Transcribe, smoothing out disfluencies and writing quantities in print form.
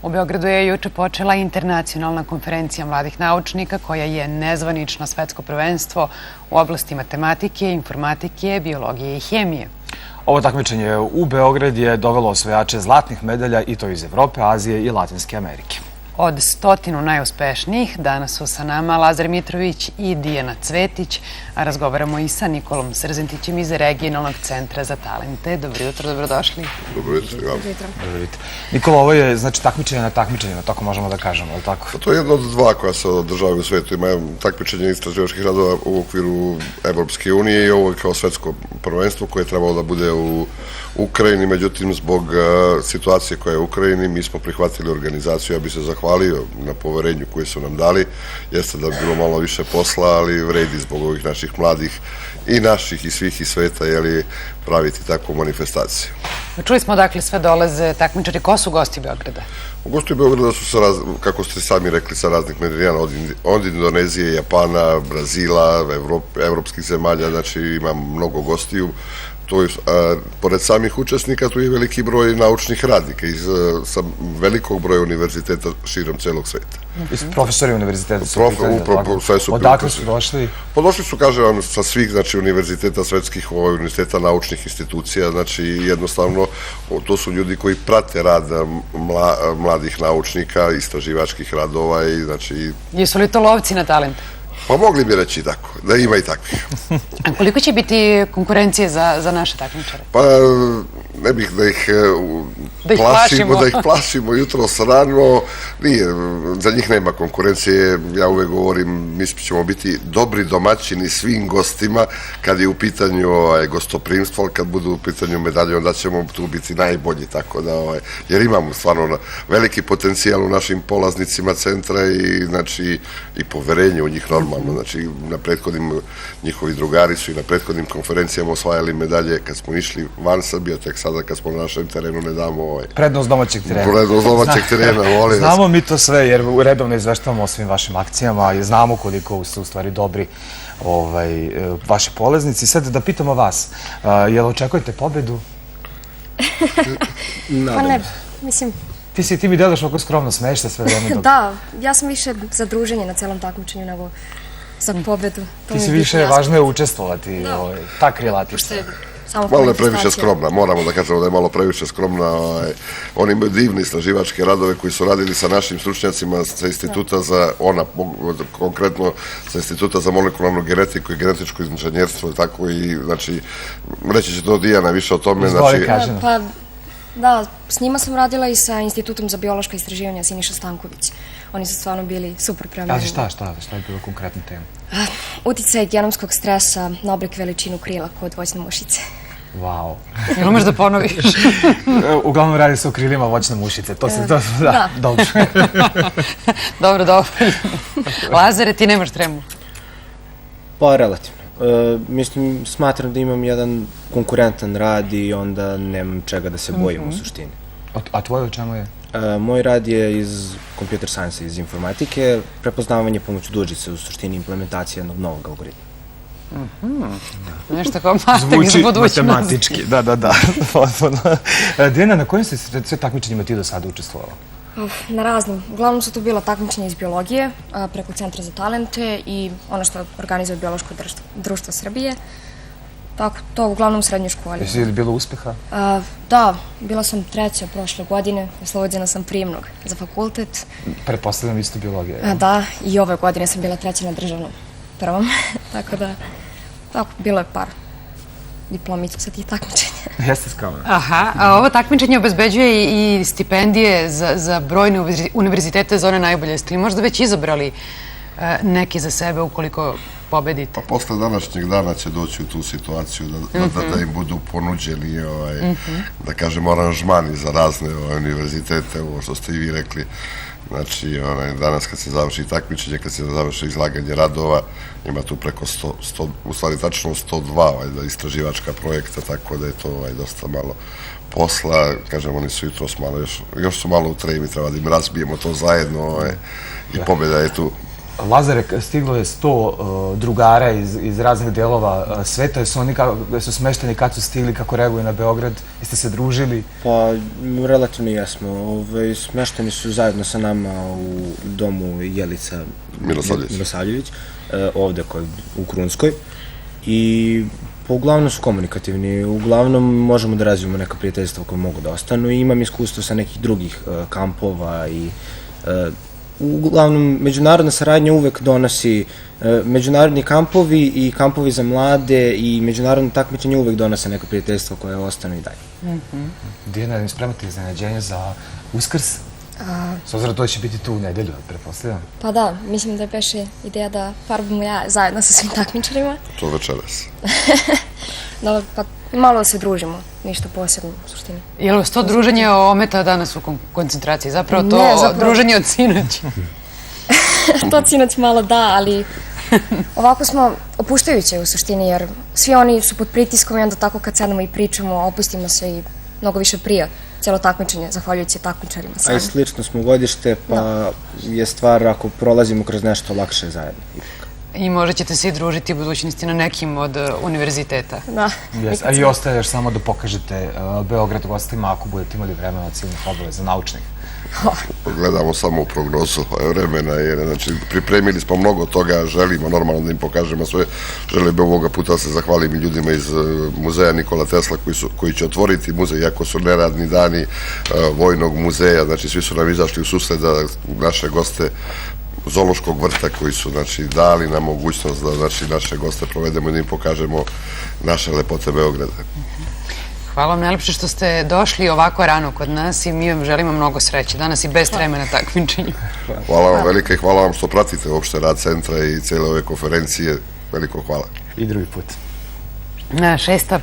U Beogradu je juče počela internacionalna konferencija mladih naučnika koja je nezvanično svetsko prvenstvo u oblasti matematike, informatike, biologije i hemije. Ovo takmičenje u Beograd je dovelo osvajače zlatnih medalja i to iz Evrope, Azije i Latinske Amerike. Od 100 najuspešnijih danas su sa nama Lazar Mitrović i Dijana Cvetić, a razgovaramo i sa Nikolom Srzentićem iz Regionalnog centra za talente. Dobro jutro, dobrodošli. Dobro jutro. Dobro jutro. Nikola, ovo je znači takmičenje na takmičenjima, tako možemo da kažemo, je li tako? To je jedno od dva koja se održavaju u svetu. Ima takmičenje istraživačkih radova u okviru Evropske unije i ovo je kao svetsko prvenstvo koje je trebalo da bude u Ukrajini. Međutim, zbog situacije koja je u Ukrajini, mi smo prihvatili organizaciju. Ja bih se zahvalio na poverenju koje su nam dali. Jeste da bi bilo malo više posla, ali vredi zbog ovih naših mladih i naših i svih iz sveta, praviti takvu manifestaciju. Čuli smo dakle sve dolaze takmičari. Ko su gosti Beograda? Gosti Beograda su, kako ste sami rekli, sa raznih medaljana, od Indonezije, Japana, Brazila, evropskih zemalja, znači ima mnogo gostiju. Pored samih učesnika, tu je veliki broj naučnih radnika sa velikog broja univerziteta širom celog sveta. Profesori univerziteta su sve su. Odakle su došli? Došli su, kažem vam, sa svih univerziteta svetskih, univerziteta naučnih institucija, znači jednostavno to su ljudi koji prate rad mladih naučnika, istraživačkih radova i znači... Jesu li to lovci na talente? Pa mogli bi reći tako, da ima i takvih. A koliko će biti konkurencije za naše takmičare? Pa ne bih da ih plašimo jutros rano. Nije, za njih nema konkurencije. Ja uvek govorim, mi ćemo biti dobri domaćini svim gostima kad je u pitanju gostoprimstvo, ali kad budu u pitanju medalje, onda ćemo tu biti najbolji, tako da, jer imamo stvarno veliki potencijal u našim polaznicima centra i poverenje u njih normalno. Znači, na prethodnim njihovi drugari su i na prethodnim konferencijama osvajali medalje kad smo išli van Srbije, tek sada kad smo na našem terenu ne damo prednost domaćeg terena. Prednost domaćeg terena, volim. Znamo mi to sve jer redovno izveštavamo o svim vašim akcijama i znamo koliko su u stvari dobri vaši polaznici. Sad da pitamo vas, jel očekujete pobedu? Pa ne, mislim... Ti mi delaš oko skromno, smeješ se sve vreme dok... Da, ja sam više za druženje na celom takmičenju nego za pobedu. Ti si više, važno je učestvovati, ta krilatišta. Malo je previše skromna, moramo da kažemo da je malo previše skromna. Oni imaju divne istraživačke radove koji su radili sa našim stručnjacima sa instituta za, konkretno sa instituta za molekularnu genetiku i genetičko inženjerstvo, tako i, znači, reći će to Dijana više o tome. Izvoli, kažem. Pa, da, s njima sam radila i sa Institutom za biološko istraživanje Siniša Stanković. Oni su stvarno bili super prema meni. Šta je bilo konkretna tema? Uticaj genomskog stresa na oblik veličinu krila kod voćne mušice. Wow. Jel umeš da ponoviš? Uglavnom radi se o krilima voćne mušice. To se, da, dobro. Dobro. Lazare, ti nemaš tremu? Pa, relativno. Mislim, smatram da imam jedan konkurentan rad i onda nemam čega da se bojim u suštini. A tvoj o čemu je? Moj rad je iz computer science, iz informatike, prepoznavanje pomoću dužice, u suštini implementacija jednog novog algoritma. Nešto kao matek za budućnost. Zvuči matematički, da. Dijana, na kojim ste sve takmičenjima ti do sada učestvovala? Na raznim. Uglavnom su to bila takmičenja iz biologije, preko Centra za talente i ono što organizuje Biološko društvo Srbije. Tako, to uglavnom u srednjoj školi. Jesi li bilo uspeha? Da, bila sam 3. prošle godine, oslobođena sam prijemnog za fakultet. Pretpostavljam isto biologija. Da, i ove godine sam bila 3. na državnom prvom, tako da, bilo je par diplomica sa tih takmičenja. Jeste skromno. Aha, a ovo takmičenje obezbeđuje i stipendije za brojne univerzitete za one najbolje. Jeste li možda već izabrali neke za sebe ukoliko pobedite? Pa posle današnjeg dana će doći u tu situaciju da im budu ponuđeni, da kažem, aranžmani za razne univerzitete, ovo što ste i vi rekli. Znači, danas kad se završi takmičenje, kad se završi izlaganje radova, ima tu preko 100, u stvari tačno 102 istraživačka projekta, tako da je to dosta malo posla. Kažem, oni su jutros malo, još su malo u tremi, treba da im razbijemo to zajedno i pobjeda je tu. Lazare, stiglo je 100 drugara iz raznih delova sveta. Jesu oni su smešteni, kad su stigli, kako reaguju na Beograd? Jeste se družili? Pa, relativno jesmo. Smešteni su zajedno sa nama u domu Jelica Milosavljević, ovde u Krunskoj. I uglavnom su komunikativni, uglavnom možemo da razvijemo neka prijateljstva koje mogu da ostanu i imam iskustvo sa nekih drugih kampova i uglavnom međunarodna saradnja uvek donosi, međunarodni kampovi i kampovi za mlade i međunarodno takmičenje uvek donose neka prijateljstva koje ostanu i dalje. Dijana, ne spremate iznenađenje za Uskrs? S obzirom to će biti tu u nedelju, pretpostavljam. Pa da, mislim da je beše ideja da farbamo ja zajedno sa svim takmičarima. To večeras. Da, pa malo se družimo, ništa posebno u suštini. Je li vas to druženje ometa danas u koncentraciji? Zapravo to druženje od sinoć? To sinoć malo da, ali ovako smo opuštajuće u suštini, jer svi oni su pod pritiskom i onda tako kad sedamo i pričamo, opustimo se i mnogo više prija celo takmičenje, zahvaljujući takmičarima A sami. i slično smo godište, pa je stvar ako prolazimo kroz nešto lakše zajedno. I možda ćete se i družiti u budućnosti na nekim od univerziteta. Da. A i ostaje još samo da pokažete Beograd gostima ako budete imali vremena od ciljnih obaveza naučnih. Gledamo samo u prognozu vremena, jer znači, pripremili smo mnogo toga, želimo normalno da im pokažemo sve. Želim bi ovoga puta da se zahvalim i ljudima iz muzeja Nikola Tesla koji će otvoriti muzej, iako su neradni dani Vojnog muzeja, znači svi su nam izašli u susret da naše goste Zoološkog vrta koji su dali nam mogućnost da naše goste provedemo i da im pokažemo naše lepote Beograda. Hvala vam najlepše što ste došli ovako rano kod nas i mi vam želimo mnogo sreće danas i bez treme na takmičenju. Hvala vam velike i hvala vam što pratite uopšte rad centra i cijele ove konferencije. Veliko hvala. I drugi put. Šesta